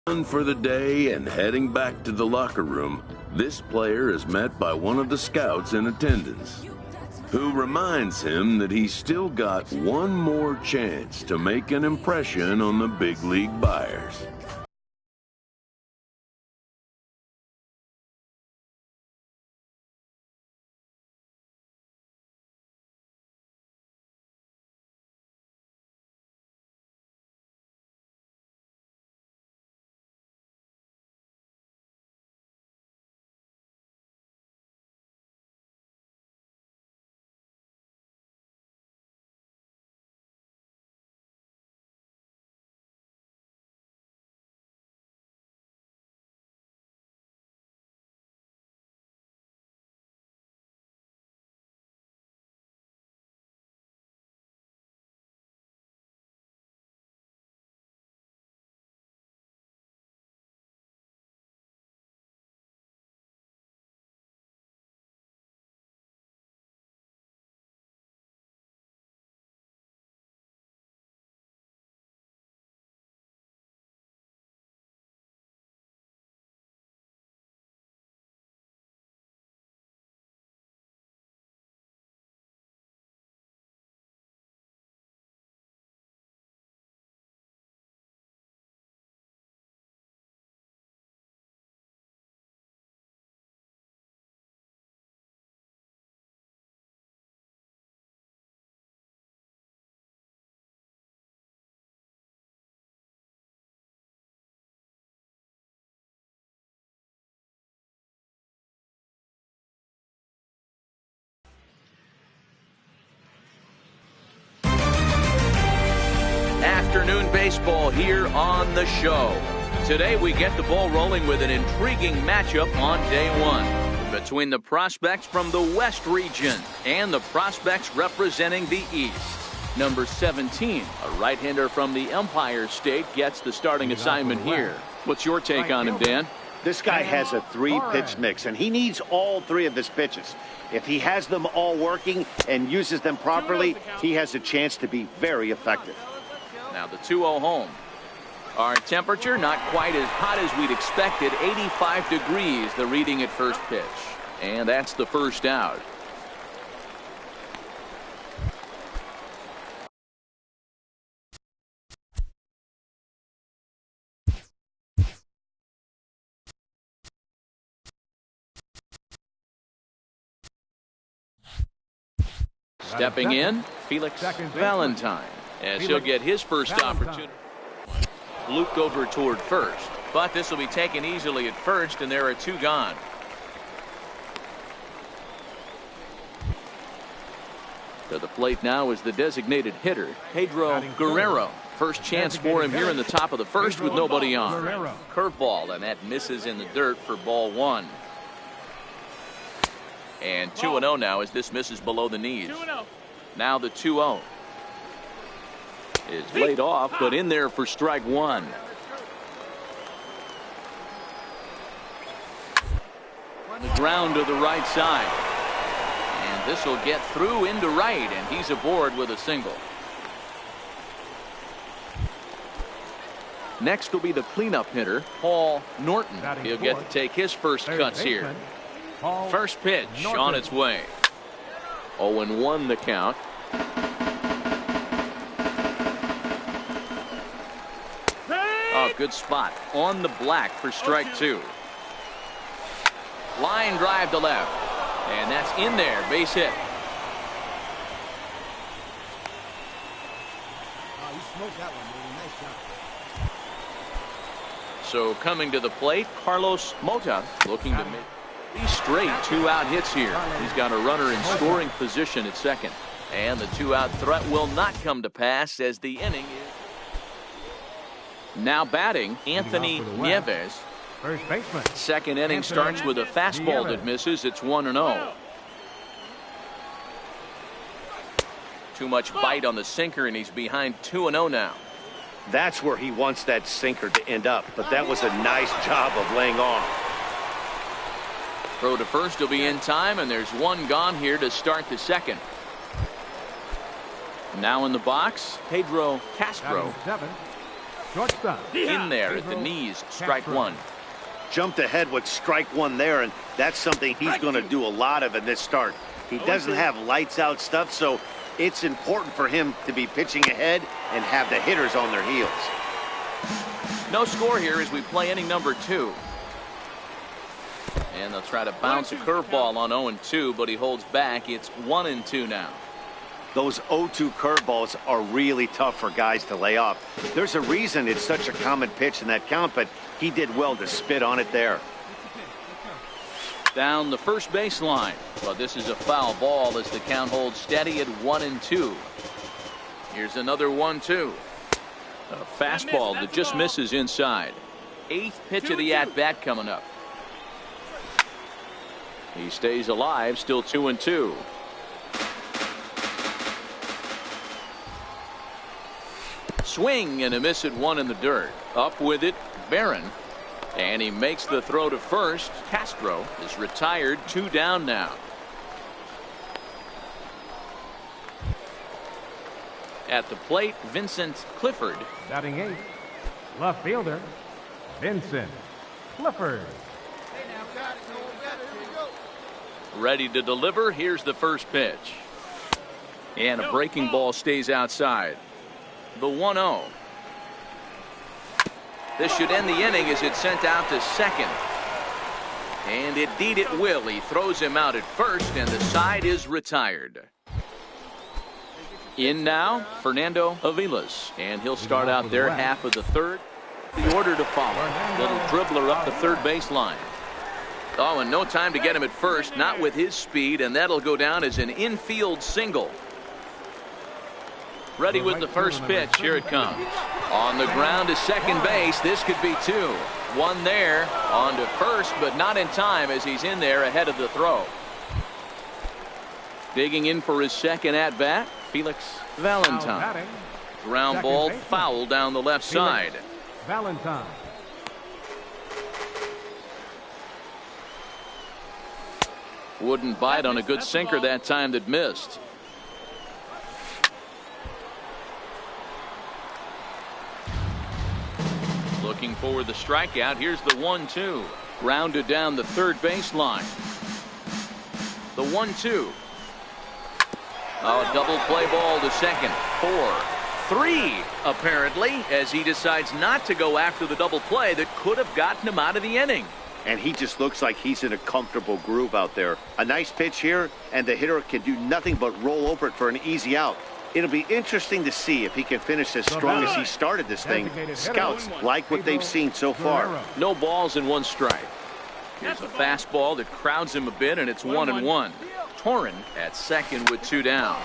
Done for the day and heading back to the locker room, this player is met by one of the scouts in attendance, who reminds him that he's still got one more chance to make an impression on the big league buyers. Afternoon baseball here on the show. Today we get the ball rolling with an intriguing matchup on day one between the prospects from the West region and the prospects representing the East. Number 17, a right-hander from the Empire State, gets the starting assignment here. What's your take on him, Dan? This guy has a three-pitch mix, and he needs all three of his pitches. If he has them all working and uses them properly, he has a chance to be very effective. Now the 2-0 home. Our temperature not quite as hot as we'd expected. 85 degrees, the reading at first pitch. And that's the first out. Stepping in, Felix Valentine, as he'll get his first opportunity. Luke over toward first, but this will be taken easily at first, and there are two gone. To the plate now is the designated hitter, Pedro Guerrero. First chance for him here in the top of the first with nobody on. Curveball, and that misses in the dirt for ball one. And 2-0 now as this misses below the knees. Now the 2-0 is laid off, but in there for strike one. The ground to the right side. And this will get through into right, and he's aboard with a single. Next will be the cleanup hitter, Paul Norton. He'll get to take his first cuts here. First pitch on its way. 0-1 the count. Oh, good spot on the black for strike two. Line drive to left. And that's in there. Base hit. Oh, you smoked that one, man. Nice job. So coming to the plate, Carlos Mota looking to make 3 straight 2-out hits here. He's got a runner in scoring position at second. And the 2-out threat will not come to pass as the inning is. Now batting, Anthony Nieves. First baseman. Second inning starts with a fastball that misses. It's 1-0. Too much bite on the sinker, and he's behind 2-0 now. That's where he wants that sinker to end up, but that was a nice job of laying off. Throw to first will be in time, and there's one gone here to start the second. Now in the box, Pedro Castro. Shortstop. In there at the knees, strike one. Jumped ahead with strike one there, and that's something he's going to do a lot of in this start. He doesn't have lights out stuff, so it's important for him to be pitching ahead and have the hitters on their heels. No score here as we play inning number 2. And they'll try to bounce a curveball on 0-2, but he holds back. It's 1-2 now. Those 0-2 curveballs are really tough for guys to lay off. There's a reason it's such a common pitch in that count, but he did well to spit on it there. Down the first baseline, but this is a foul ball as the count holds steady at 1-2. Here's another 1-2. A fastball that just misses inside. 8th pitch of the at-bat coming up. He stays alive, still 2-2. Swing and a miss at 1 in the dirt. Up with it, Barron. And he makes the throw to first. Castro is retired, 2 down now. At the plate, Vincent Clifford. Batting 8th. Left fielder, Vincent Clifford. Ready to deliver. Here's the first pitch. And a breaking ball stays outside. The 1-0. This should end the inning as it's sent out to second. And indeed it will. He throws him out at first, and the side is retired. In now, Fernando Aviles. And he'll start out there half of the third. The order to follow. Little dribbler up the third baseline. Oh, and no time to get him at first. Not with his speed, and that'll go down as an infield single. Ready with the first pitch. Here it comes. On the ground to second base. This could be 2. 1 there. On to first, but not in time as he's in there ahead of the throw. Digging in for his second at-bat, Felix Valentine. Ground ball foul down the left side. Valentine. Wouldn't bite on a good sinker that time that missed. Looking for the strikeout. Here's the 1-2. Grounded down the third baseline. The 1-2. Oh, double play ball to second. 4-3 apparently, as he decides not to go after the double play that could have gotten him out of the inning. And he just looks like he's in a comfortable groove out there. A nice pitch here, and the hitter can do nothing but roll over it for an easy out. It'll be interesting to see if he can finish as strong as he started this thing. Scouts like what they've seen so far. No balls and 1 strike. Here's a fastball that crowds him a bit, and it's 1-1. Torrin at second with 2 down.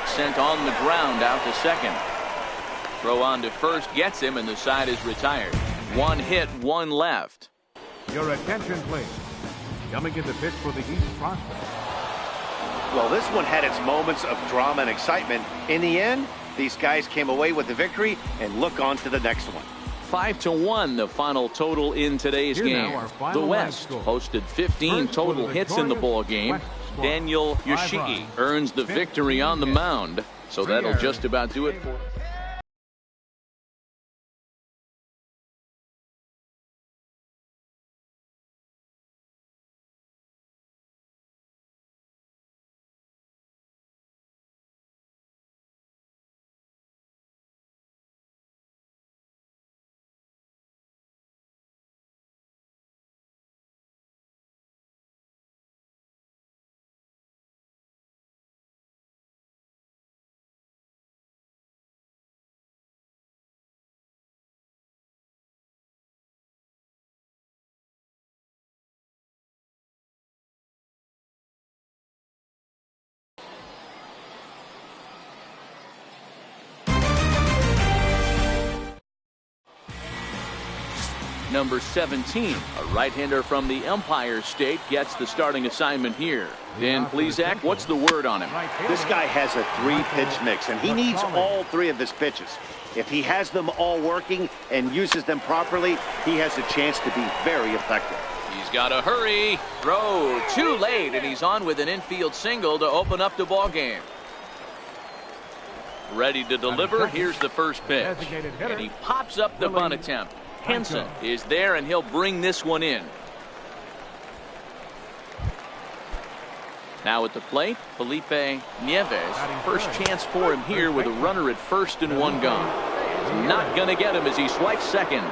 Sent on the ground out to second. Throw on to first gets him, and the side is retired. 1 hit, 1 left. Your attention, please. Coming in the pitch for the East prospect. Well, this one had its moments of drama and excitement. In the end, these guys came away with the victory, and look on to the next one. 5-1 the final total in today's game. The West posted 15 total hits in the ball game. Daniel Yoshii earns the victory on the mound. So that'll just about do it for number 17, a right-hander from the Empire State, gets the starting assignment here. Dan Plesac, what's the word on him? This guy has a 3-pitch mix, and he needs all 3 of his pitches. If he has them all working and uses them properly, he has a chance to be very effective. He's got to hurry. Throw too late, and he's on with an infield single to open up the ball game. Ready to deliver. Here's the first pitch. And he pops up the bunt attempt. Henson is there, and he'll bring this one in. Now at the plate, Felipe Nieves. First chance for him here with a runner at first and one gone. Not going to get him as he swipes second.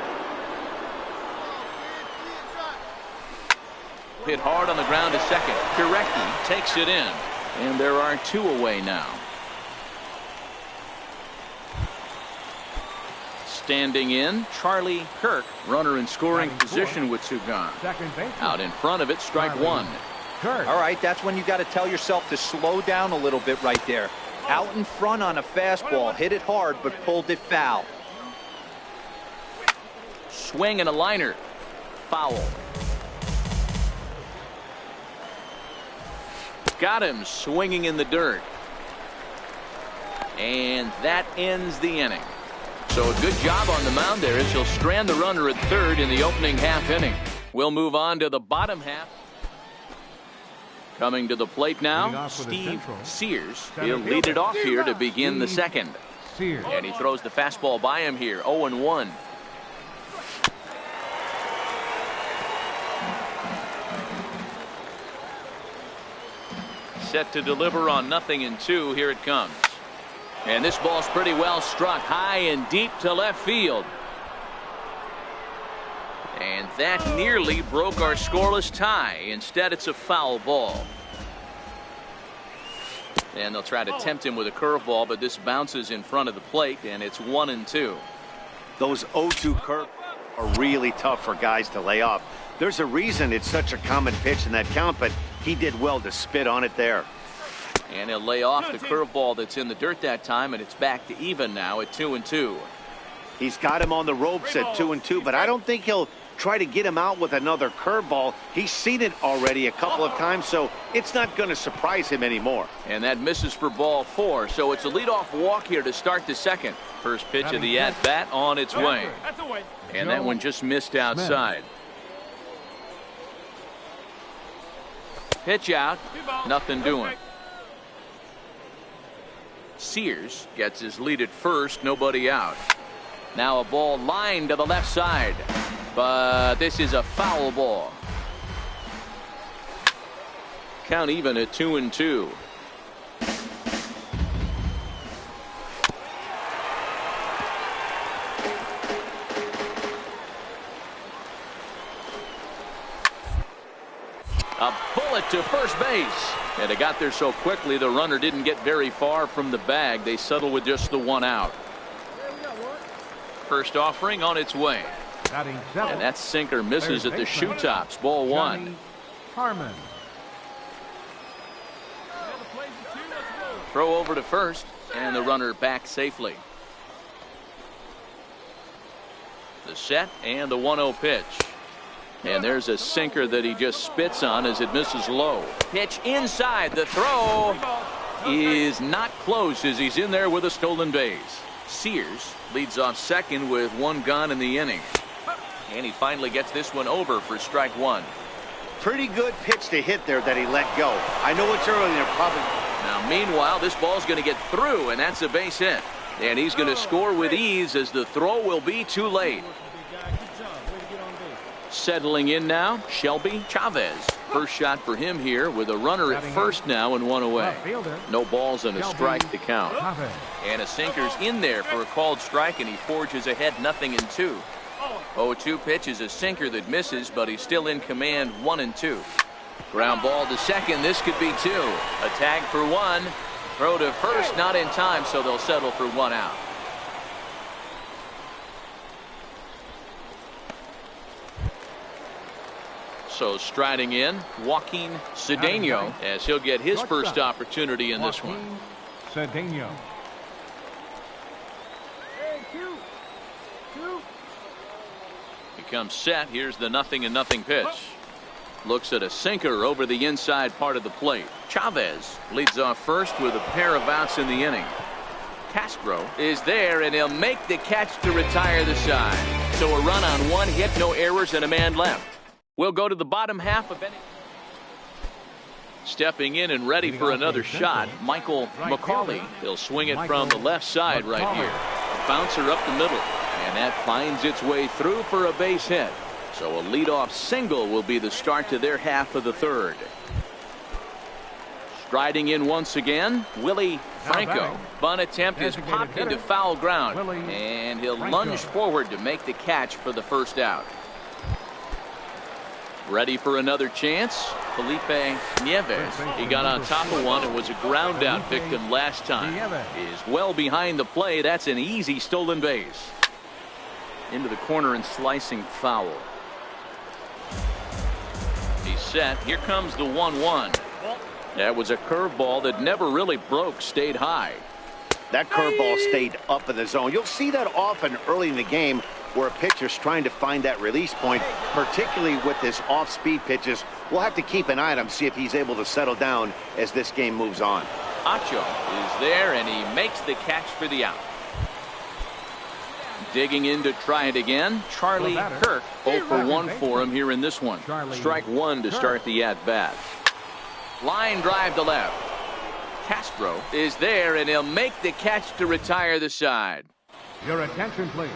Hit hard on the ground to second. Pirecki takes it in. And there are two away now. Standing in, Charlie Kirk. Runner in scoring position with two gone. Out in front of it, strike one. All right, that's when you got to tell yourself to slow down a little bit right there. Out in front on a fastball, hit it hard, but pulled it foul. Swing and a liner. Foul. Got him swinging in the dirt. And that ends the inning. So a good job on the mound there as he'll strand the runner at third in the opening half inning. We'll move on to the bottom half. Coming to the plate now, Steve Sears. He'll lead it off here to begin the second. And he throws the fastball by him here, 0-1. Set to deliver on 0-2. Here it comes. And this ball's pretty well struck high and deep to left field. And that nearly broke our scoreless tie. Instead, it's a foul ball. And they'll try to tempt him with a curveball, but this bounces in front of the plate, and it's 1-2. Those 0-2 curves are really tough for guys to lay off. There's a reason it's such a common pitch in that count, but he did well to spit on it there. And he'll lay off the curveball that's in the dirt that time, and it's back to even now at 2-2. He's got him on the ropes at 2-2, but I don't think he'll try to get him out with another curveball. He's seen it already a couple of times, so it's not going to surprise him anymore. And that misses for ball 4, so it's a leadoff walk here to start the second. First pitch of the at-bat on its way. And that one just missed outside. Pitch out, nothing doing. Sears gets his lead at first, nobody out. Now a ball lined to the left side, but this is a foul ball. Count even at 2-2. A bullet to first base. And it got there so quickly the runner didn't get very far from the bag. They settle with just the one out. First offering on its way. And that sinker misses at the shoe tops. Ball 1. Throw over to first, and the runner back safely. The set and the 1-0 pitch. And there's a sinker that he just spits on as it misses low. Pitch inside. The throw is not close as he's in there with a stolen base. Sears leads off second with one gone in the inning. And he finally gets this one over for strike one. Pretty good pitch to hit there that he let go. I know it's early there probably. Now meanwhile this ball's going to get through, and that's a base hit. And he's going to score with ease as the throw will be too late. Settling in now, Shelby Chavez. First shot for him here with a runner at first now and one away. No balls and a strike to count. And a sinker's in there for a called strike, and he forges ahead 0-2. 0-2 pitch is a sinker that misses, but he's still in command 1-2. Ground ball to second. This could be 2. A tag for 1. Throw to first, not in time, so they'll settle for 1 out. So striding in, Joaquin Cedeno, as he'll get his first opportunity in this one. Cedeno. He comes set. Here's the 0-0 pitch. Looks at a sinker over the inside part of the plate. Chavez leads off first with a pair of outs in the inning. Castro is there, and he'll make the catch to retire the side. So a run on 1 hit, no errors, and a man left. We'll go to the bottom half of any. Stepping in and ready for another shot, Michael McCauley. He'll swing it from the left side right here. Bouncer up the middle, and that finds its way through for a base hit. So a leadoff single will be the start to their half of the third. Striding in once again, Willie Franco. Bunt attempt is popped into foul ground, and he'll lunge forward to make the catch for the first out. Ready for another chance, Felipe Nieves. He got on top of one and was a ground out victim last time. Is well behind the play. That's an easy stolen base. Into the corner and slicing foul. He's set. Here comes the 1-1. That was a curveball that never really broke, stayed high. That curveball stayed up in the zone. You'll see that often early in the game where a pitcher's trying to find that release point, particularly with this off-speed pitches. We'll have to keep an eye on him, see if he's able to settle down as this game moves on. Acho is there, and he makes the catch for the out. Digging in to try it again, Charlie Kirk. 0 for 1 for him here in this one. Strike one to start the at-bat. Line drive to left. Castro is there, and he'll make the catch to retire the side. Your attention, please.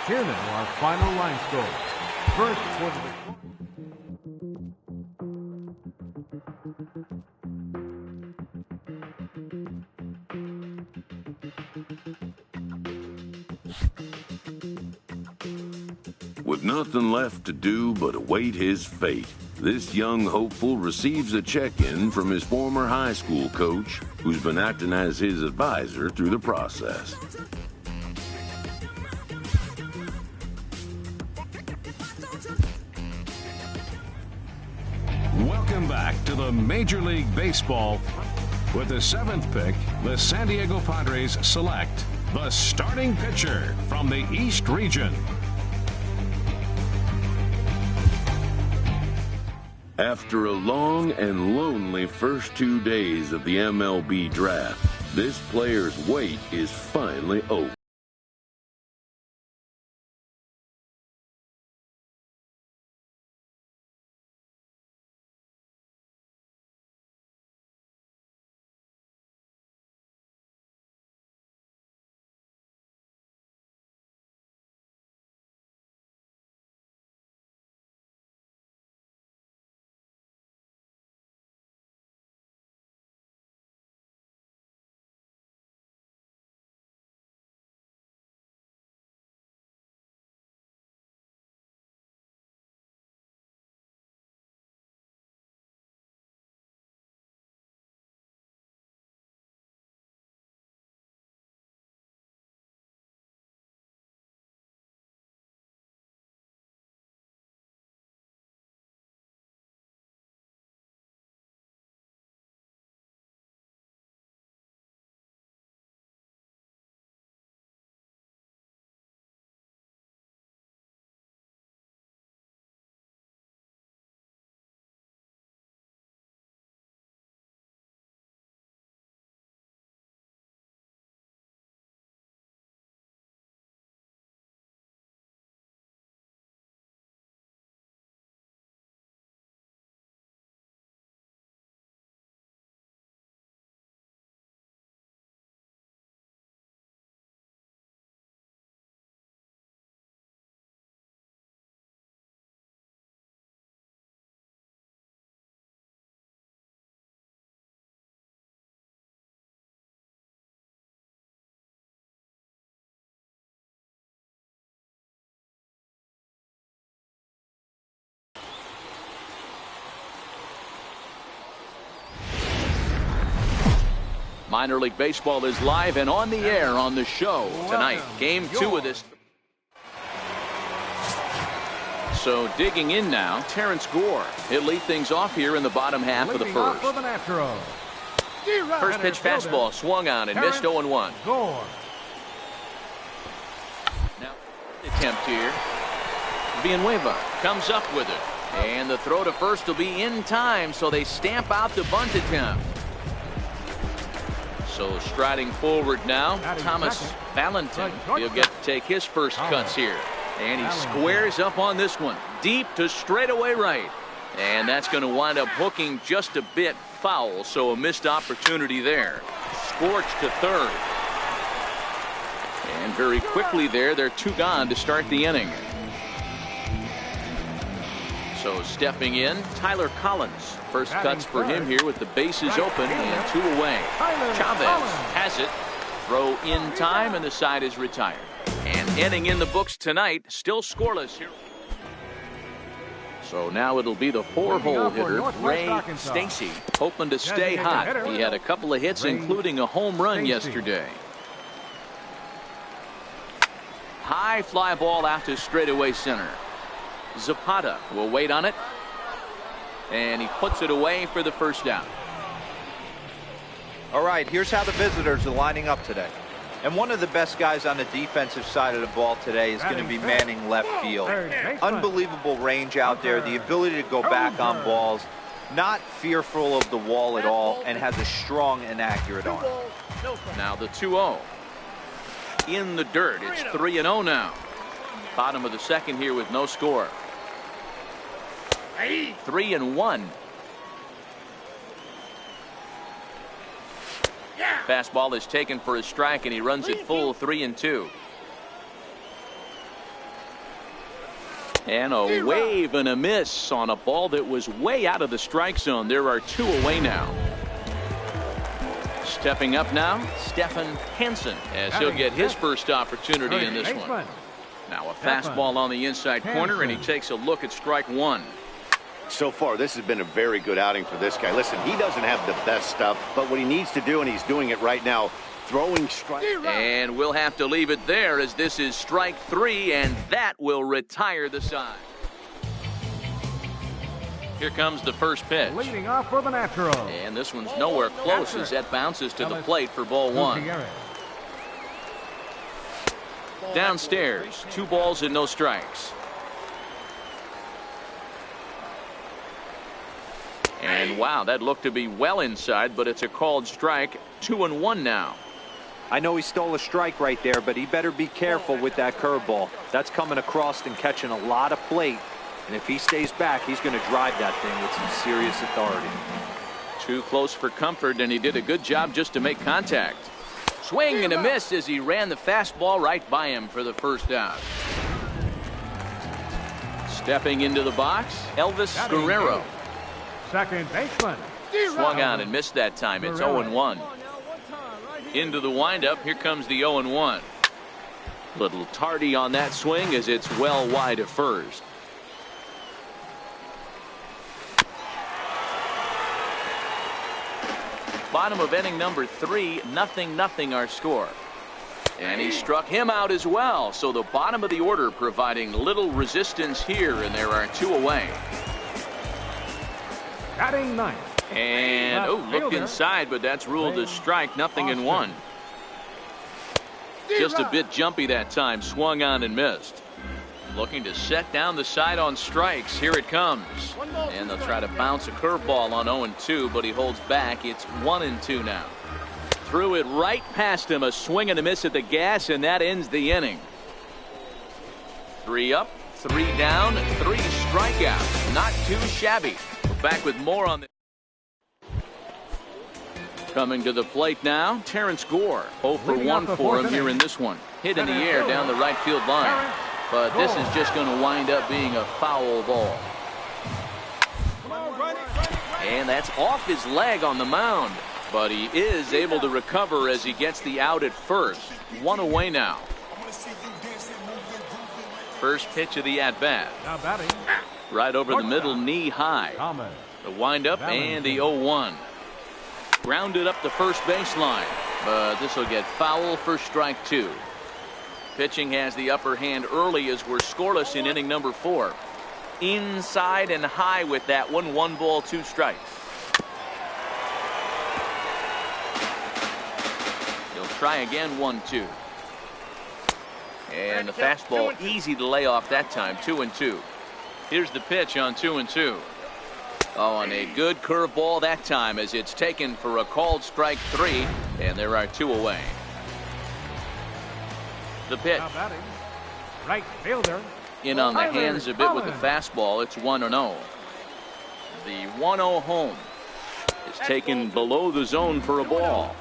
Here now, our final line score. First quarter. With nothing left to do but await his fate, this young hopeful receives a check-in from his former high school coach, who's been acting as his advisor through the process. Welcome back to the Major League Baseball. With the 7th pick, the San Diego Padres select the starting pitcher from the East Region. After a long and lonely first 2 days of the MLB draft, this player's wait is finally over. Minor League Baseball is live and on the air on the show tonight. Game 2 of this. So digging in now, Terrence Gore. He'll lead things off here in the bottom half of the first. First pitch fastball swung on and missed 0-1. Now attempt here. Villanueva comes up with it. And the throw to first will be in time, so they stamp out the bunt attempt. So striding forward now, Thomas Valentin. He'll get to take his first cuts here. And he squares up on this one. Deep to straightaway right. And that's going to wind up hooking just a bit foul, so a missed opportunity there. Scorched to third. And very quickly there, they're 2 gone to start the inning. So stepping in, Tyler Collins. First cuts for him here with the bases open and 2 away. Chavez has it. Throw in time, and the side is retired. And heading in the books tonight, still scoreless here. So now it'll be the 4-hole hitter, Ray Stacy, hoping to stay hot. He had a couple of hits, including a home run yesterday. High fly ball out to straightaway center. Zapata will wait on it. And he puts it away for the first down. All right, here's how the visitors are lining up today. And one of the best guys on the defensive side of the ball today is going to be manning left field. Unbelievable range out there, the ability to go back on balls, not fearful of the wall at all, and has a strong and accurate arm. Now the 2-0. In the dirt, it's 3-0 now. Bottom of the second here with no score. 3-1. Fastball is taken for a strike, and he runs it full 3-2. And a wave and a miss on a ball that was way out of the strike zone. There are 2 away now. Stepping up now, Stefan Hansen, as he'll get his first opportunity in this one. Now a fastball on the inside corner, and he takes a look at strike 1. So far, this has been a very good outing for this guy. Listen, he doesn't have the best stuff, but what he needs to do, and he's doing it right now, throwing strike. And we'll have to leave it there, as this is strike 3, and that will retire the side. Here comes the first pitch. Leading off for the natural. And this one's nowhere close as that bounces to the plate for ball 1. Downstairs, 2 balls and no strikes. And wow, that looked to be well inside, but it's a called strike. 2-1 now. I know he stole a strike right there, but he better be careful with that curveball. That's coming across and catching a lot of plate. And if he stays back, he's going to drive that thing with some serious authority. Too close for comfort, and he did a good job just to make contact. Swing and a miss as he ran the fastball right by him for the first down. Stepping into the box, Elvis Guerrero. Second baseman. Swung on and missed that time. It's 0-1. Into the windup. Here comes the 0-1. Little tardy on that swing as it's well wide of first. Bottom of inning number 3, 0-0 our score. And he struck him out as well. So the bottom of the order providing little resistance here, and there are 2 away. Batting 9th. And looked inside, but that's ruled a strike. 0-1. Just a bit jumpy that time. Swung on and missed. Looking to set down the side on strikes. Here it comes. And they'll try to bounce a curveball on 0-2, but he holds back. It's 1-2 now. Threw it right past him. A swing and a miss at the gas, and that ends the inning. 3 up, 3 down, 3 strikeouts. Not too shabby. We're back with more on the. Coming to the plate now, Terrence Gore. 0 for 1 for him here in this one. Hit in the air down the right field line. But this is just going to wind up being a foul ball. And that's off his leg on the mound. But he is able to recover as he gets the out at first. 1 away now. First pitch of the at-bat. Right over the middle, knee high. The windup and the 0-1. Grounded up the first baseline. But this will get foul for strike 2. Pitching has the upper hand early as we're scoreless in inning number 4. Inside and high with that one. 1 ball, 2 strikes. He'll try again. 1-2. And the fastball easy to lay off that time. 2-2. Here's the pitch on 2-2. Oh, and a good curveball that time as it's taken for a called strike 3, and there are 2 away. The pitch. Right fielder. In on the hands a bit with the fastball. It's 1-0. The 1-0 home is taken below the zone for a ball.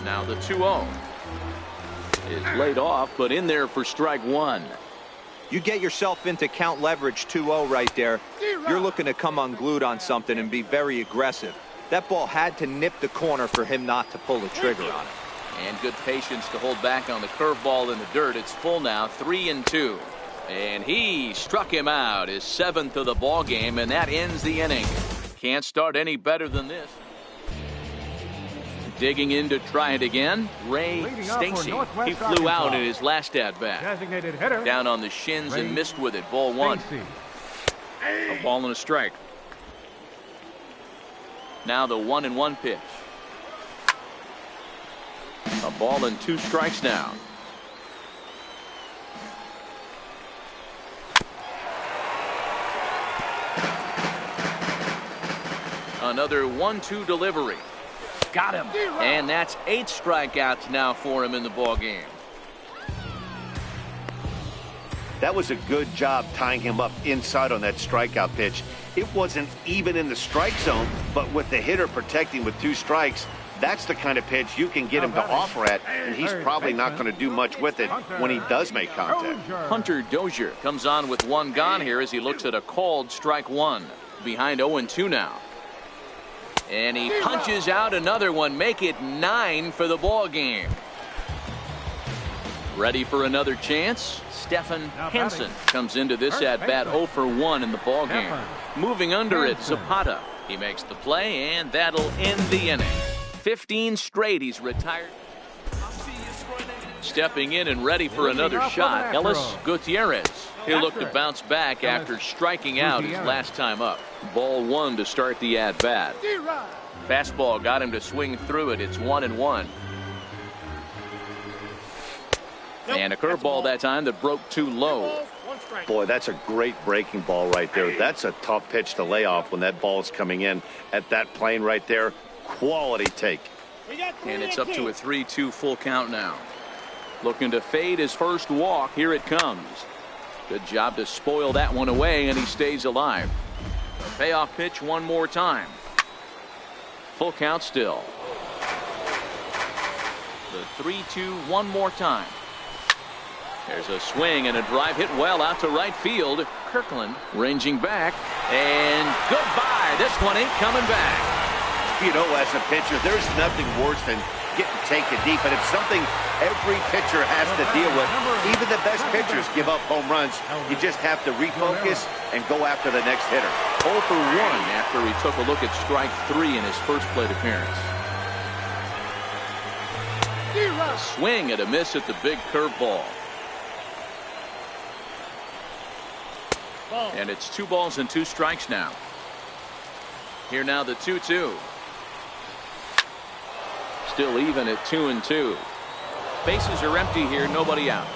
Now the 2-0 is laid off, but in there for strike one. You get yourself into count leverage 2-0 right there. You're looking to come unglued on something and be very aggressive. That ball had to nip the corner for him not to pull the trigger on it. And good patience to hold back on the curveball in the dirt. It's full now, 3-2. And he struck him out, his 7th of the ball game, and that ends the inning. Can't start any better than this. Digging in to try it again, Ray Stacy. He flew out in his last at-bat. Designated hitter. Down on the shins and missed with it. Ball one. A ball and a strike. Now the 1-1 pitch. A ball and 2 strikes now. Another 1-2 delivery. Got him. And that's 8 strikeouts now for him in the ball game. That was a good job tying him up inside on that strikeout pitch. It wasn't even in the strike zone, but with the hitter protecting with 2 strikes, that's the kind of pitch you can get him to offer at, and he's probably not going to do much with it when he does make contact. Hunter Dozier comes on with 1 gone here as he looks at a called strike 1. Behind 0-2 now. And he punches out another one, make it 9 for the ball game. Ready for another chance? Stefan Hansen comes into this at-bat 0 for 1 in the ball game. Moving under it, Zapata. He makes the play, and that'll end the inning. 15 straight, he's retired. Stepping in and ready for another shot, Ellis Gutierrez. He'll look to bounce back after striking out his last time up. Ball 1 to start the at-bat. Fastball got him to swing through it. It's 1-1. And a curveball that time that broke too low. Boy, that's a great breaking ball right there. That's a tough pitch to lay off when that ball is coming in at that plane right there. Quality take. And it's up to a 3-2 full count now. Looking to fade his first walk. Here it comes. Good job to spoil that one away, and he stays alive. A payoff pitch one more time. Full count still. The 3-2 one more time. There's a swing and a drive hit well out to right field. Kirkland ranging back, and goodbye. This one ain't coming back. You know, as a pitcher, there's nothing worse than getting taken deep, and it's something every pitcher has to deal with. Even the best pitchers give up home runs. You just have to refocus and go after the next hitter. 0 for 1 after he took a look at strike 3 in his first plate appearance. A swing and a miss at the big curveball. And it's 2 balls and 2 strikes now. Here now the 2-2. Still even at 2-2. Bases are empty here, nobody out.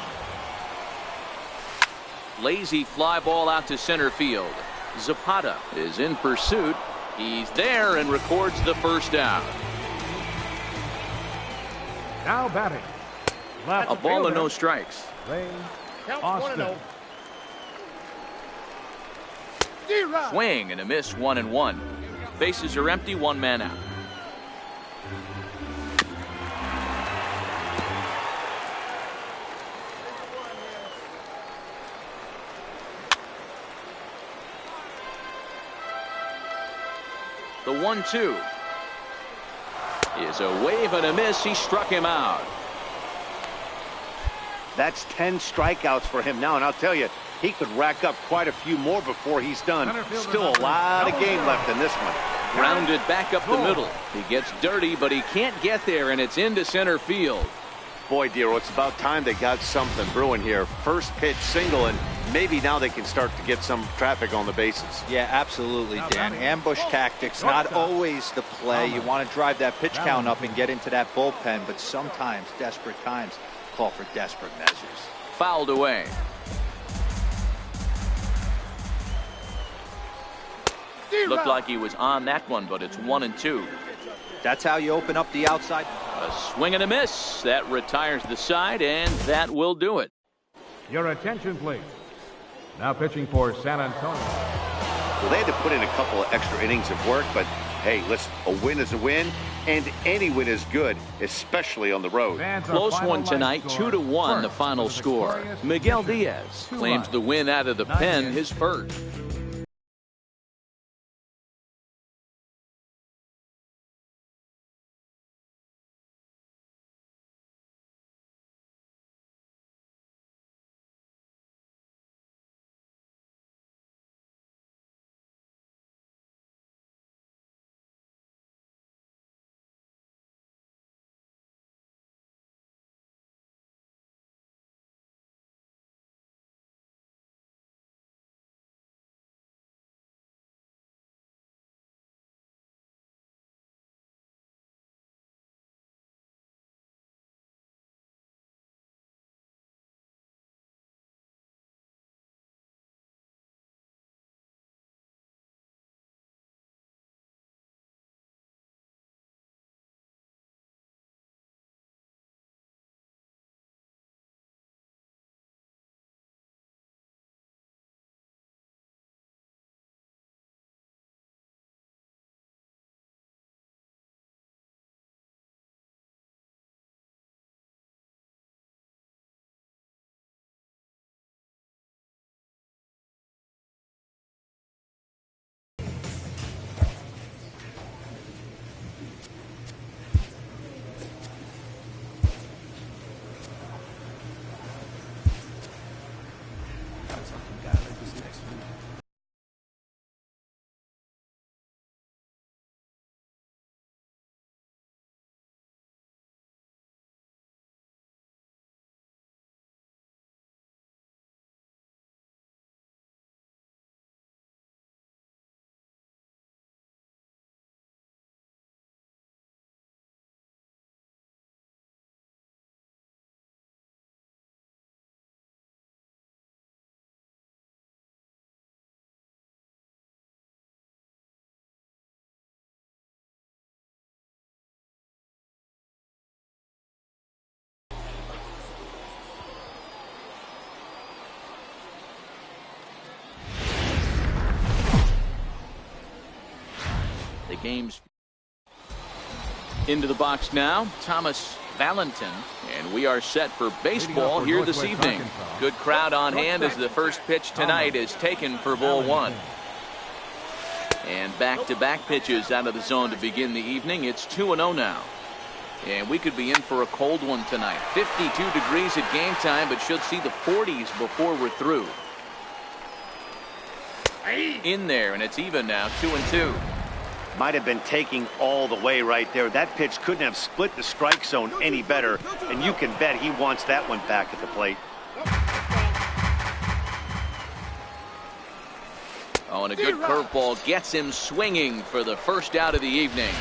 Lazy fly ball out to center field. Zapata is in pursuit. He's there and records the first out. Now batting. A ball and no strikes. Austin. Swing and a miss, 1-1. Bases are empty, 1 man out. The 1-2 is a wave and a miss. He struck him out. That's 10 strikeouts for him now, and I'll tell you, he could rack up quite a few more before he's done. Still a lot of game left in this one. Grounded back up the middle. He gets dirty, but he can't get there, and it's into center field. Boy, Dero, it's about time they got something brewing here. First pitch single, and maybe now they can start to get some traffic on the bases. Yeah, absolutely, Dan. Ambush tactics, not always the play. You want to drive that pitch count up and get into that bullpen, but sometimes desperate times call for desperate measures. Fouled away. Looked like he was on that one, but it's 1-2. That's how you open up the outside. A swing and a miss. That retires the side, and that will do it. Your attention, please. Now pitching for San Antonio. Well, they had to put in a couple of extra innings of work, but hey, listen, a win is a win, and any win is good, especially on the road. Close one tonight, 2-1 the final score. Miguel Diaz claims the win out of the pen, his first. The game's into the box now. Thomas Valentin, and we are set for baseball here this evening. Good crowd on hand as the first pitch tonight is taken for ball one. And back-to-back pitches out of the zone to begin the evening. It's 2-0 now. And we could be in for a cold one tonight. 52 degrees at game time, but should see the 40s before we're through. In there, and it's even now, 2-2. Might have been taking all the way right there. That pitch couldn't have split the strike zone any better, and you can bet he wants that one back at the plate. Oh, and a good curveball gets him swinging for the first out of the evening.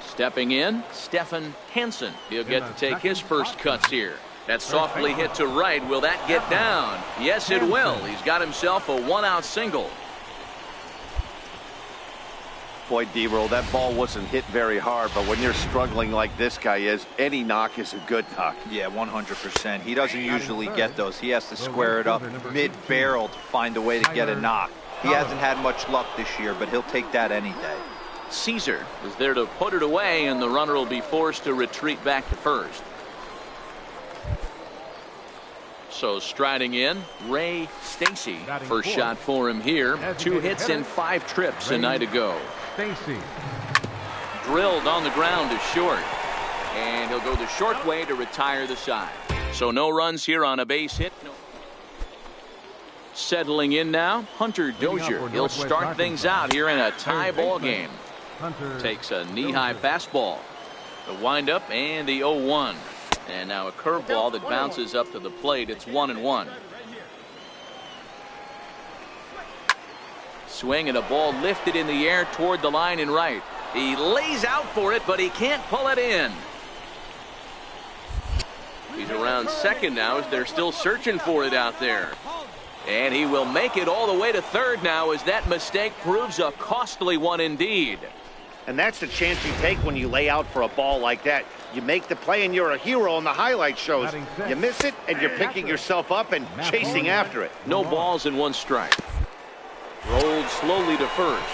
Stepping in, Stefan Hansen. He'll get to take his first cuts here. That's softly hit to right. Will that get down? Yes, it will. He's got himself a one-out single. Boy, D-roll, that ball wasn't hit very hard, but when you're struggling like this guy is, any knock is a good knock. Yeah, 100%. He doesn't usually get those. He has to square it up mid-barrel to find a way to get a knock. He hasn't had much luck this year, but he'll take that any day. Caesar is there to put it away, and the runner will be forced to retreat back to first. So striding in, Ray Stacy. First shot for him here. 2 hits and 5 trips a night ago. Drilled on the ground to short. And he'll go the short way to retire the side. So no runs here on a base hit. No. Settling in now, Hunter Dozier. He'll start things out here in a tie ball game. Takes a knee-high fastball. The windup and the 0-1. And now a curveball that bounces up to the plate. It's 1-1. Swing and a ball lifted in the air toward the line and right. He lays out for it, but he can't pull it in. He's around second now as they're still searching for it out there. And he will make it all the way to third now as that mistake proves a costly one indeed. And that's the chance you take when you lay out for a ball like that. You make the play and you're a hero on the highlight shows. You miss it and you're picking yourself up and chasing after it. No balls and 1 strike. Rolled slowly to first.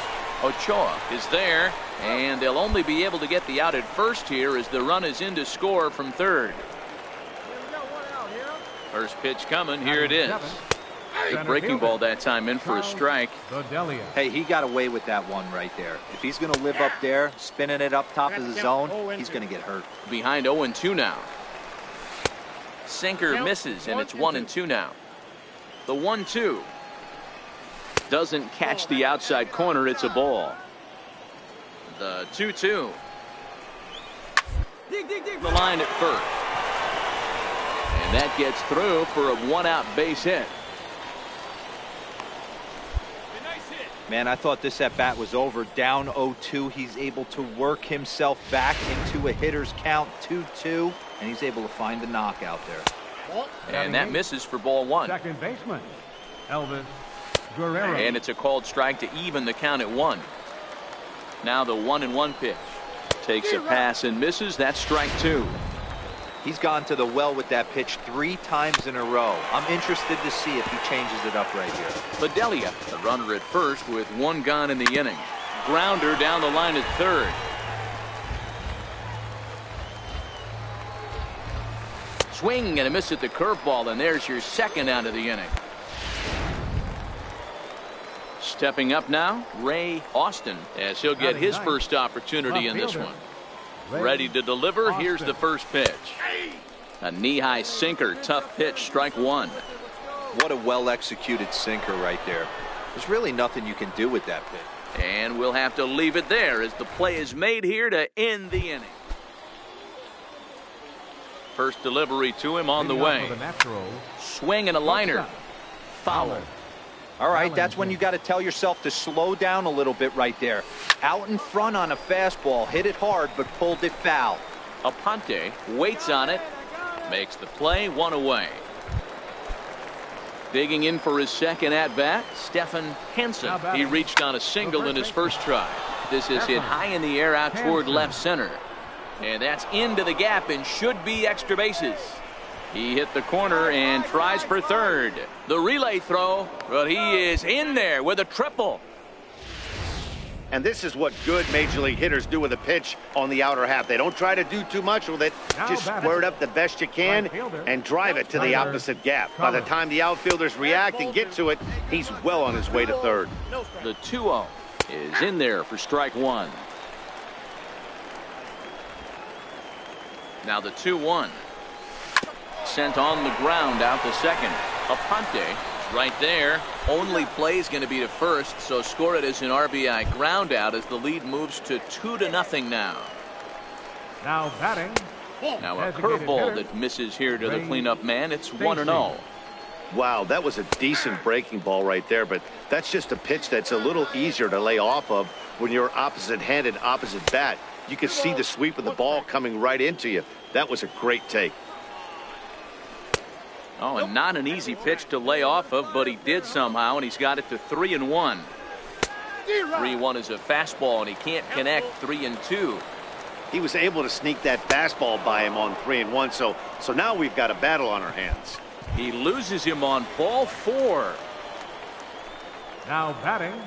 Ochoa is there, and they'll only be able to get the out at first here as the run is in to score from third. First pitch coming, here it is. Good breaking ball that time, in for a strike. Hey, he got away with that one right there. If he's going to live up there, spinning it up top of the zone, he's going to get hurt. Behind 0-2 now. Sinker misses, and it's 1-2 now. The 1-2. Doesn't catch the outside corner. It's a ball. The 2-2. The line at first. And that gets through for a 1-out base hit. Man, I thought this at bat was over. Down 0-2. He's able to work himself back into a hitter's count, 2-2, and he's able to find the knockout there. And that misses for ball 1. Second baseman, Elvis Guerrero. And it's a called strike to even the count at 1. Now the 1-1 pitch. Takes a pass and misses. That's strike 2. He's gone to the well with that pitch 3 times in a row. I'm interested to see if he changes it up right here. Bedelia, the runner at first with 1 gone in the inning. Grounder down the line at third. Swing and a miss at the curveball, and there's your 2nd out of the inning. Stepping up now, Ray Austin, as he'll get his first opportunity in this one. Ready to deliver. Here's the first pitch. A knee-high sinker. Tough pitch. Strike 1. What a well-executed sinker right there. There's really nothing you can do with that pitch. And we'll have to leave it there as the play is made here to end the inning. First delivery to him on the way. Swing and a liner. Foul. All right, that's when you got to tell yourself to slow down a little bit right there. Out in front on a fastball, hit it hard, but pulled it foul. Aponte waits on it, makes the play, 1 away. Digging in for his 2nd at-bat, Stephen Hansen. He reached on a single in his first try. This is hit high in the air out toward left center. And that's into the gap and should be extra bases. He hit the corner and tries for third. The relay throw, but he is in there with a triple. And this is what good Major League hitters do with a pitch on the outer half. They don't try to do too much with it. Just square it up the best you can and drive it to the opposite gap. By the time the outfielders react and get to it, he's well on his way to third. The 2-0 is in there for strike 1. Now the 2-1. Sent on the ground out to second. Aponte right there. Only play is going to be to first, so score it as an RBI ground out as the lead moves to 2-0 now. Now batting. Now a curveball that misses here to the cleanup man. It's 1-0. Wow, that was a decent breaking ball right there, but that's just a pitch that's a little easier to lay off of when you're opposite-handed, opposite bat. You can see the sweep of the ball coming right into you. That was a great take. Oh, and not an easy pitch to lay off of, but he did somehow, and he's got it to 3-1. 3-1 is a fastball, and he can't connect 3-2. He was able to sneak that fastball by him on 3-1, so now we've got a battle on our hands. He loses him on ball 4. Now batting,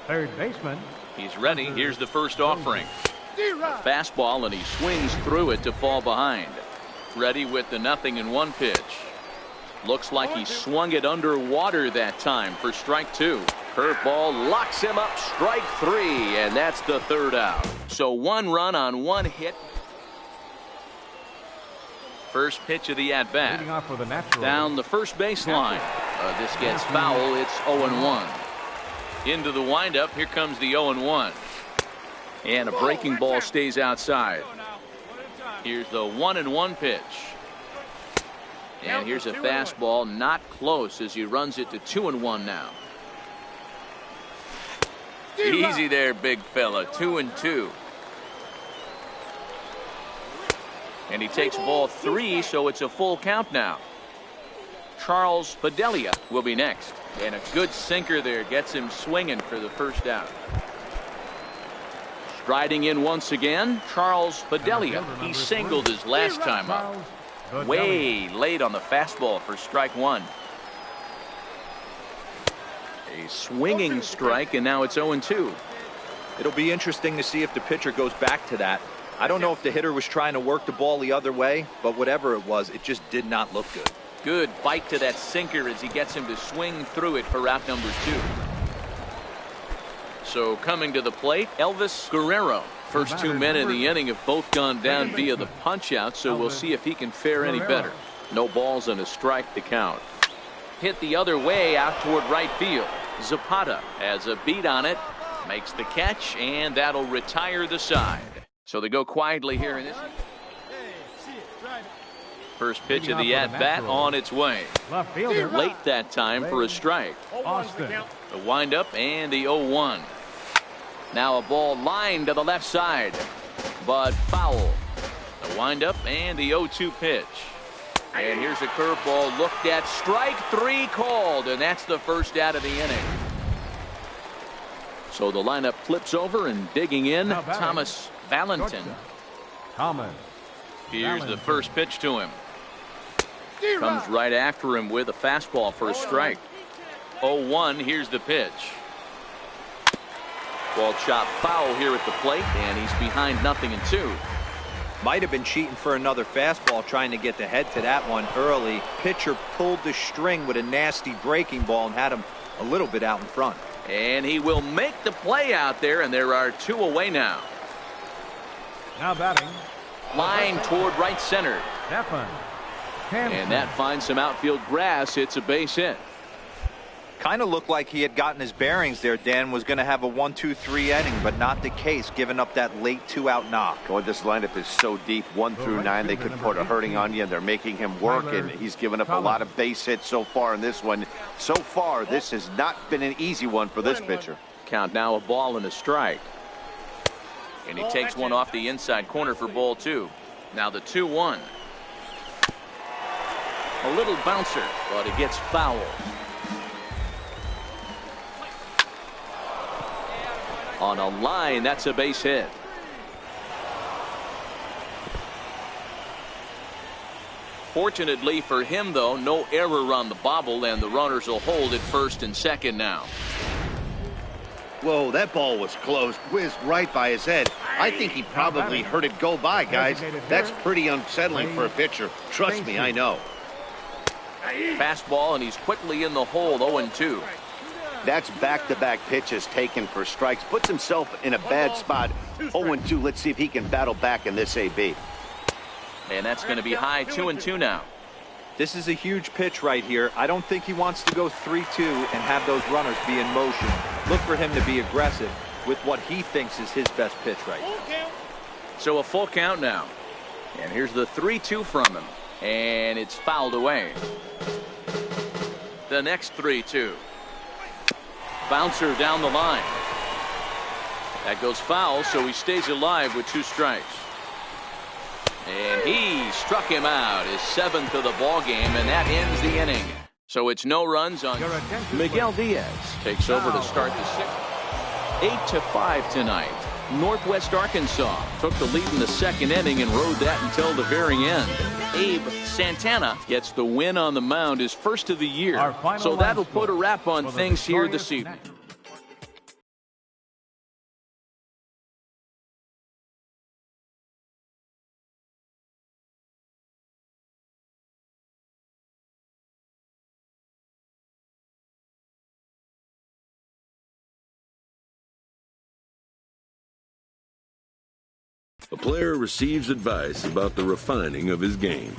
third baseman. He's ready. Here's the first offering. A fastball, and he swings through it to fall behind. Ready with the 0-1 pitch. Looks like he swung it underwater that time for strike 2. Curveball locks him up, strike 3, and that's the 3rd out. So 1 run on 1 hit. First pitch of the at-bat. Down the first baseline. This gets foul. It's 0-1. Into the windup. Here comes the 0-1. And a breaking ball stays outside. Here's the 1-1 pitch. And here's a fastball, not close as he runs it to 2-1 now. Easy there, big fella. 2-2. And he takes ball 3, so it's a full count now. Charles Bedelia will be next. And a good sinker there gets him swinging for the first out. Striding in once again, Charles Fidelia. He singled his last time up. Way late on the fastball for strike one. A swinging strike, and now it's 0-2. It'll be interesting to see if the pitcher goes back to that. I don't know if the hitter was trying to work the ball the other way, but whatever it was, it just did not look good. Good bite to that sinker as he gets him to swing through it for out number 2. So coming to the plate, Elvis Guerrero. First 2 men in the inning have both gone down via the punch out, so we'll see if he can fare any better. No balls and a strike to count. Hit the other way out toward right field. Zapata has a beat on it, makes the catch, and that'll retire the side. So they go quietly here in this. First pitch of the at-bat on its way. Left fielder. Late that time for a strike. Austin. The windup and the 0-1. Now a ball lined to the left side, but foul. The windup and the 0-2 pitch. And here's a curveball looked at. Strike 3 called, and that's the first out of the inning. So the lineup flips over, and digging in, Thomas Valentin. Thomas. Here's the first pitch to him. Comes right after him with a fastball for a strike. 0-1, here's the pitch. Ball chopped foul here at the plate, and he's behind 0-2. Might have been cheating for another fastball, trying to get the head to that one early. Pitcher pulled the string with a nasty breaking ball and had him a little bit out in front. And he will make the play out there, and there are 2 away now. Now batting. Line toward right center. Stephan. And that finds some outfield grass. It's a base hit. Kind of looked like he had gotten his bearings there. Dan was going to have a 1-2-3 inning, but not the case, giving up that late 2-out knock. Oh, this lineup is so deep, 1 through 9. They could put a hurting on you, and they're making him work, and he's given up a lot of base hits so far in this one. So far, this has not been an easy one for this pitcher. Count now, a ball and a strike. And he takes one off the inside corner for ball 2. Now the 2-1. A little bouncer, but it gets foul. On a line, that's a base hit. Fortunately for him, though, no error on the bobble, and the runners will hold at first and second now. Whoa, that ball was close, whizzed right by his head. I think he probably heard it go by, guys. That's pretty unsettling for a pitcher. Trust me, I know. Fastball, and he's quickly in the hole, 0-2. That's back-to-back pitches taken for strikes. Puts himself in a bad spot. 0-2. Let's see if he can battle back in this AB. And that's going to be high, 2-2 now. This is a huge pitch right here. I don't think he wants to go 3-2 and have those runners be in motion. Look for him to be aggressive with what he thinks is his best pitch right now. So a full count now. And here's the 3-2 from him. And it's fouled away. The next 3-2. Bouncer down the line. That goes foul, so he stays alive with 2 strikes. And he struck him out, his 7th of the ball game, and that ends the inning. So it's no runs on Miguel Diaz. Takes over to start the 6th. 8-5 tonight. Northwest Arkansas took the lead in the 2nd inning and rode that until the very end. Abe Santana gets the win on the mound, his first of the year. So that'll put a wrap on things here this evening. A player receives advice about the refining of his game.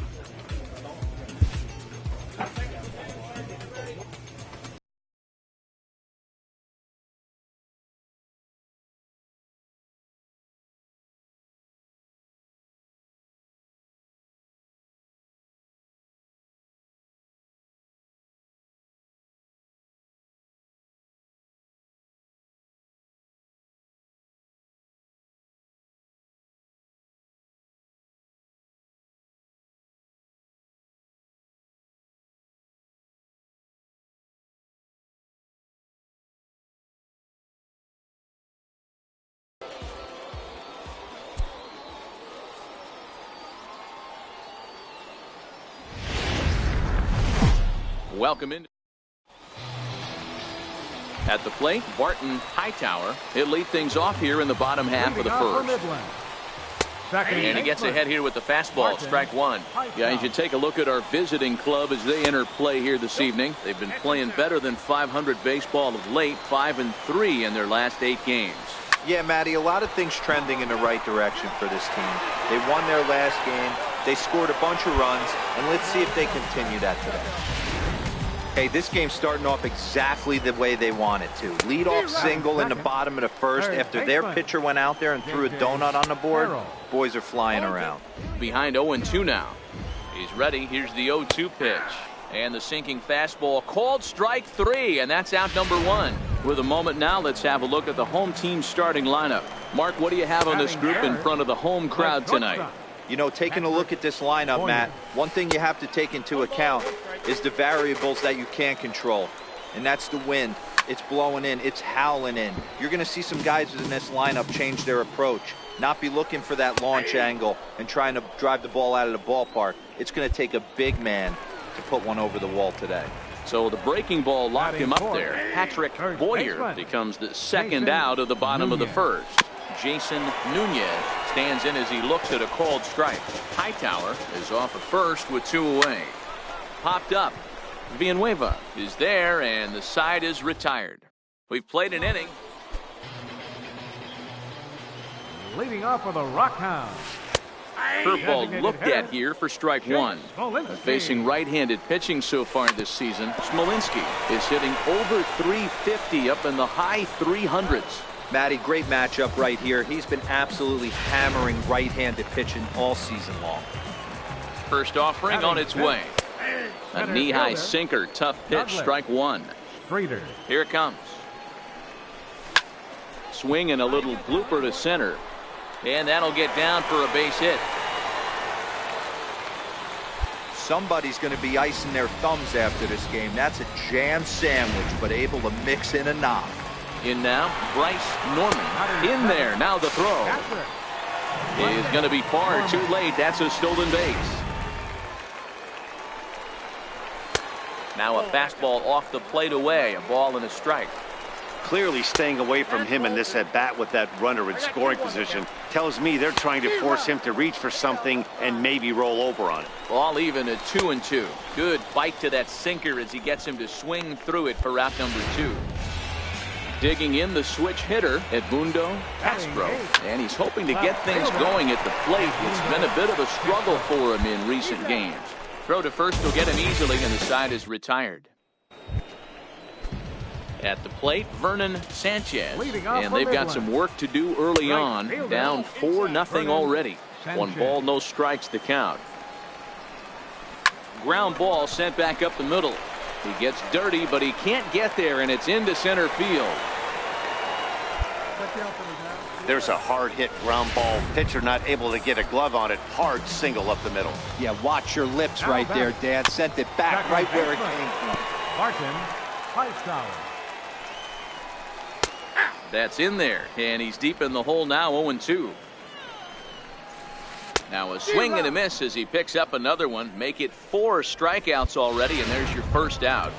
welcome in. At the plate, Barton Hightower. He'll lead things off here in the bottom half of the first. And he gets ahead here with the fastball, strike one. Yeah, you should take a look at our visiting club as they enter play here this evening. They've been playing better than 500 baseball of late, 5-3 in their last 8 games. Yeah, Matty, a lot of things trending in the right direction for this team. They won their last game, they scored a bunch of runs, and let's see if they continue that today. Hey, this game's starting off exactly the way they want it to. Lead-off single in the bottom of the first after their pitcher went out there and threw a donut on the board. Boys are flying around. Behind 0-2 now. He's ready. Here's the 0-2 pitch. And the sinking fastball called strike 3, and that's out number 1. With a moment now, let's have a look at the home team starting lineup. Mark, what do you have on this group in front of the home crowd tonight? You know, taking a look at this lineup, Matt, one thing you have to take into account is the variables that you can't control. And that's the wind. It's blowing in. It's howling in. You're going to see some guys in this lineup change their approach. Not be looking for that launch angle and trying to drive the ball out of the ballpark. It's going to take a big man to put one over the wall today. So the breaking ball locked him up there. Patrick Boyer becomes the second out of the bottom of the first. Jason Nunez stands in as he looks at a called strike. Hightower is off at first with 2 away. Popped up. Villanueva is there, and the side is retired. We've played an inning. Leading off for the Rockhounds. Curveball looked at here for strike 1. Facing right-handed pitching so far this season, Smolinski is hitting over 350 up in the high 300s. Matty, great matchup right here. He's been absolutely hammering right-handed pitching all season long. First offering on its way. A knee-high sinker, tough pitch, strike 1. Here it comes. Swing and a little blooper to center. And that'll get down for a base hit. Somebody's going to be icing their thumbs after this game. That's a jam sandwich, but able to mix in a knock. In now, Bryce Norman. In there, now the throw. Is going to be far too late. That's a stolen base. Now a fastball off the plate away. A ball and a strike. Clearly staying away from him in this at-bat with that runner in scoring position tells me they're trying to force him to reach for something and maybe roll over on it. Ball even at 2-2. Good bite to that sinker as he gets him to swing through it for route number 2. Digging in the switch hitter, Edmundo Castro, and he's hoping to get things going at the plate. It's been a bit of a struggle for him in recent games. Throw to first will get him easily, and the side is retired. At the plate, Vernon Sanchez, and they've got some work to do early on. Down 4-0 already. 1 ball, no strikes to count. Ground ball sent back up the middle. He gets dirty, but he can't get there, and it's into center field. There's a hard hit ground ball. Pitcher not able to get a glove on it. Hard single up the middle. Yeah, watch your lips right there, Dad. Sent it back right where it came from. Barton Hightower. That's in there, and he's deep in the hole now, 0-2. Now a swing and a miss as he picks up another one. Make it 4 strikeouts already, and there's your first out.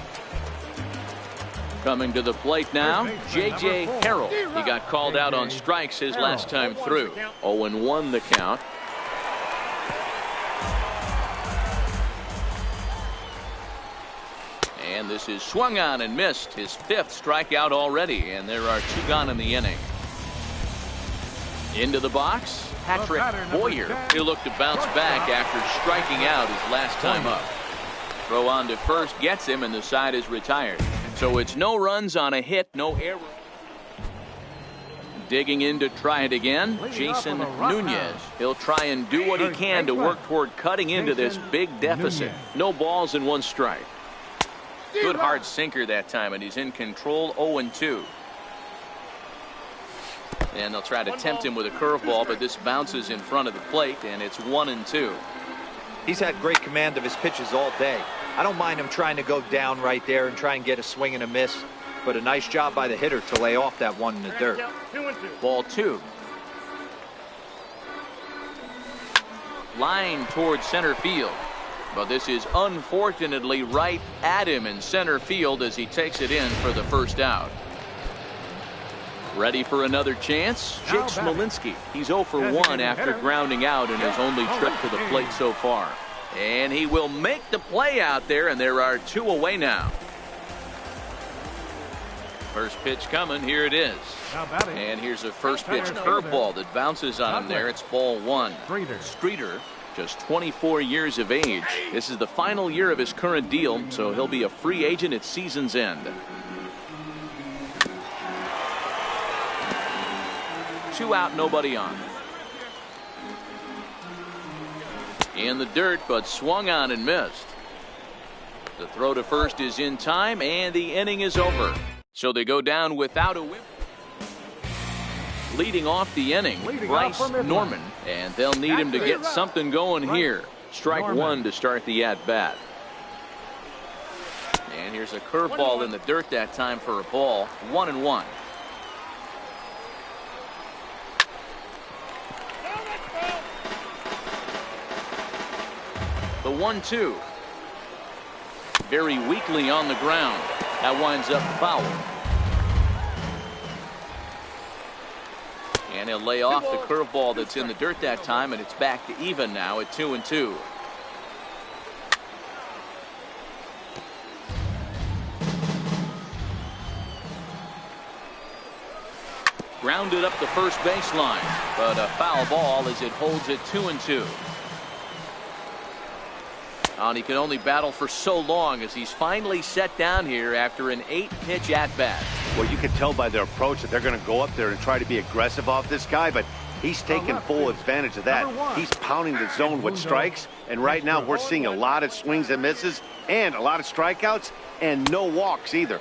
Coming to the plate now, J.J. Harrell. He got called out on strikes his last time through. 0-1 the count. And this is swung on and missed. His 5th strikeout already, and there are 2 gone in the inning. Into the box, Patrick Boyer. He'll look to bounce back after striking out his last time up. Throw on to first gets him, and the side is retired. So it's no runs on a hit, no error. Digging in to try it again, Jason Nunez. He'll try and do what he can to work toward cutting into this big deficit. No balls and 1 strike. Good hard sinker that time, and he's in control, 0-2. And they'll try to tempt him with a curveball, but this bounces in front of the plate, and it's 1-2. He's had great command of his pitches all day. I don't mind him trying to go down right there and try and get a swing and a miss, but a nice job by the hitter to lay off that one in the dirt. Ball 2. Line towards center field. But this is unfortunately right at him in center field as he takes it in for the first out. Ready for another chance? Jake Smolinski. He's 0 for 1 after grounding out in his only trip to the plate so far. And he will make the play out there, and there are 2 away now. First pitch coming. Here it is. And here's a first pitch curveball that bounces on him there. It's ball 1. Streeter, just 24 years of age. This is the final year of his current deal, so he'll be a free agent at season's end. 2 out, nobody on. In the dirt, but swung on and missed. The throw to first is in time, and the inning is over. So they go down without a win. Leading off the inning, Bryce Norman, and they'll need him to get something going here. Strike 1 to start the at-bat. And here's a curveball in the dirt that time for a ball. 1-1. The 1-2. Very weakly on the ground. That winds up foul. And he'll lay off the curveball that's in the dirt that time, and it's back to even now at 2-2. Grounded up the first baseline, but a foul ball as it holds it 2-2. And he can only battle for so long as he's finally set down here after an 8-pitch at-bat. Well, you can tell by their approach that they're going to go up there and try to be aggressive off this guy, but he's taking full advantage of that. He's pounding the zone with strikes, and right now we're seeing a lot of swings and misses and a lot of strikeouts and no walks either.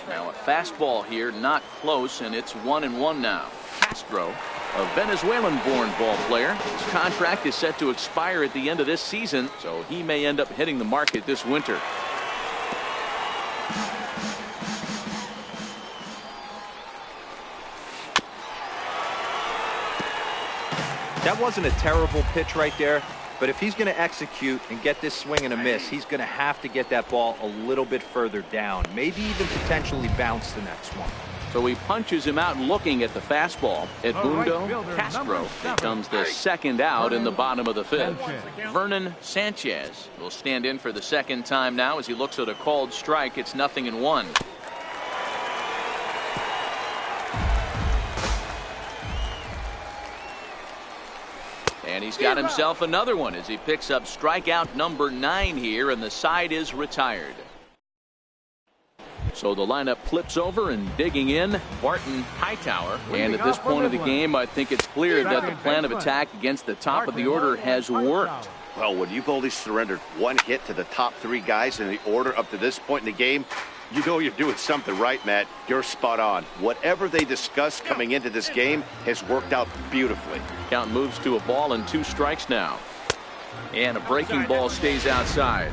Now a fastball here, not close, and it's 1-1 now. Castro, a Venezuelan-born ball player. His contract is set to expire at the end of this season, so he may end up hitting the market this winter. That wasn't a terrible pitch right there, but if he's going to execute and get this swing and a miss, he's going to have to get that ball a little bit further down, maybe even potentially bounce the next one. So he punches him out looking at the fastball. Edmundo Castro becomes the second out in the bottom of the 5th. Vernon Sanchez will stand in for the second time now as he looks at a called strike. It's 0-1. And he's got himself another one as he picks up strikeout number 9 here, and the side is retired. So the lineup flips over, and digging in, Barton Hightower. And at this point of the game, I think it's clear that the plan of attack against the top of the order has worked. Well, when you've only surrendered 1 hit to the top 3 guys in the order up to this point in the game, you know you're doing something right, Matt. You're spot on. Whatever they discussed coming into this game has worked out beautifully. Count moves to a ball and 2 strikes now. And a breaking ball stays outside.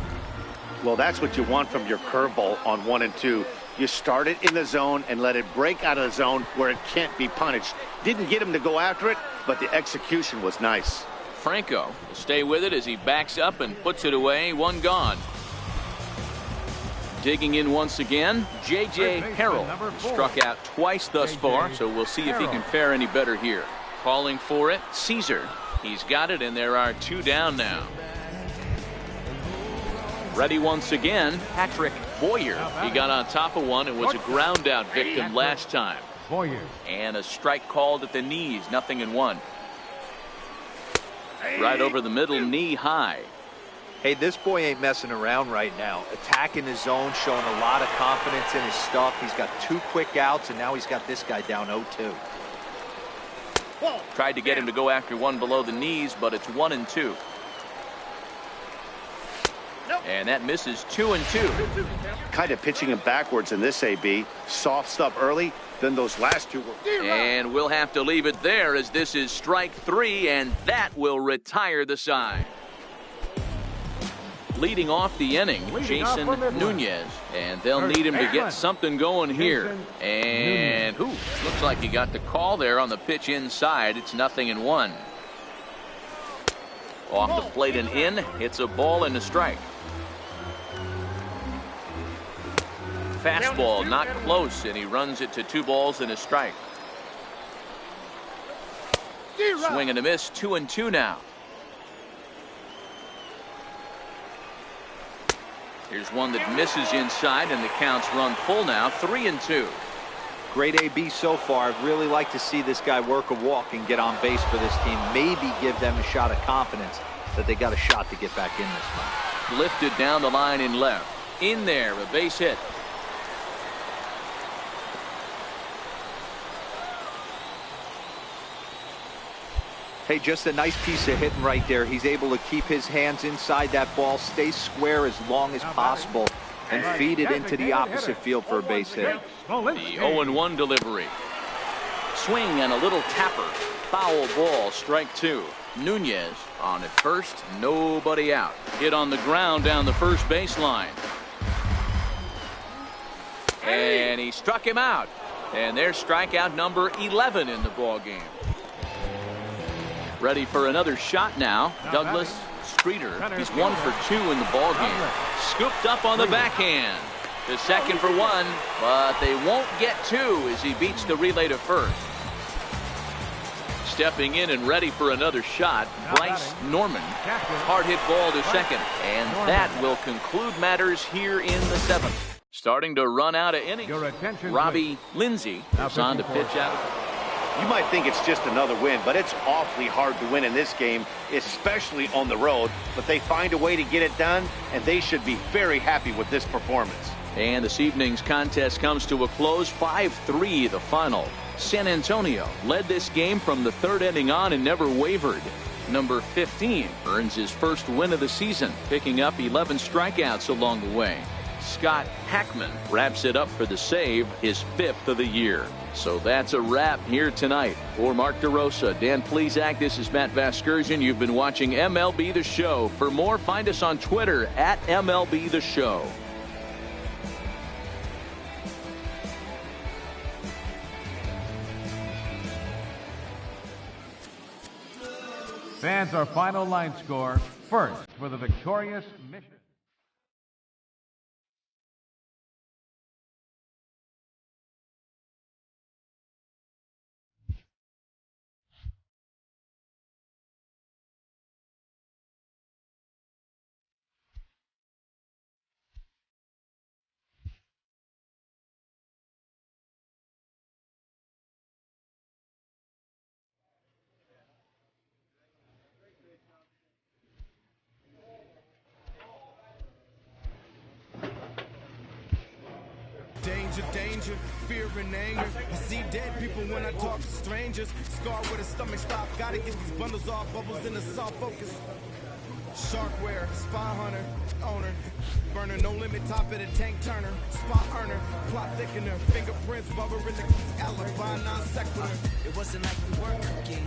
Well, that's what you want from your curveball on 1 and 2. You start it in the zone and let it break out of the zone where it can't be punished. Didn't get him to go after it, but the execution was nice. Franco will stay with it as he backs up and puts it away. 1 gone. Digging in once again, J.J. Harrell struck out twice thus far, so we'll see if he can fare any better here. Calling for it, Caesar. He's got it, and there are 2 down now. Ready once again, Patrick Boyer. He got on top of one and was a ground out victim last time. And a strike called at the knees, 0-1. Right over the middle, knee high. Hey, this boy ain't messing around right now. Attacking his zone, showing a lot of confidence in his stuff. He's got 2 quick outs, and now he's got this guy down 0-2. Tried to get him to go after one below the knees, but it's 1-2. And that misses 2-2. Kind of pitching him backwards in this AB. Soft stuff early, then those last 2 were. And we'll have to leave it there as this is strike 3, and that will retire the side. Leading off the inning, Jason Nunez, and they'll need him to get something going here. And looks like he got the call there on the pitch inside. It's 0-1. Off the plate and in. It's a ball and a strike. Fastball not close, and he runs it to 2 balls and a strike. Swing and a miss, 2-2 now. Here's one that misses inside, and the count's run full now, 3-2. Great AB so far. I'd really like to see this guy work a walk and get on base for this team. Maybe give them a shot of confidence that they got a shot to get back in this one. Lifted down the line in left. In there, a base hit. Hey, just a nice piece of hitting right there. He's able to keep his hands inside that ball, stay square as long as possible, and feed it into the opposite field for a base hit. The 0-1 delivery. Swing and a little tapper. Foul ball, strike 2. Nunez on at first, nobody out. Hit on the ground down the first baseline. And he struck him out. And there's strikeout number 11 in the ball game. Ready for another shot now. Douglas Streeter. He's 1 for 2 in the ball game. Scooped up on the backhand. To second for 1, but they won't get 2 as he beats the relay to first. Stepping in and ready for another shot, Bryce Norman. Hard hit ball to second, and that will conclude matters here in the 7th. Starting to run out of innings. Robbie Lindsay is on to pitch out. You might think it's just another win, but it's awfully hard to win in this game, especially on the road. But they find a way to get it done, and they should be very happy with this performance. And this evening's contest comes to a close, 5-3 the final. San Antonio led this game from the 3rd inning on and never wavered. Number 15 earns his first win of the season, picking up 11 strikeouts along the way. Scott Hackman wraps it up for the save, his 5th of the year. So that's a wrap here tonight. For Mark DeRosa, Dan Plesac, this is Matt Vasgersian. You've been watching MLB The Show. For more, find us on Twitter at MLB The Show. Fans, our final line score. First for the victorious Mission. Danger, danger, fear and anger. I see dead people when I talk to strangers. Scarred with a stomach stop, gotta get these bundles off. Bubbles in the soft focus. Sharkware, spy hunter, owner. Burner, no limit, top of the tank turner. Spot earner, plot thickener. Fingerprints, bubble in the alibi, non sequitur. It wasn't like we weren't cooking.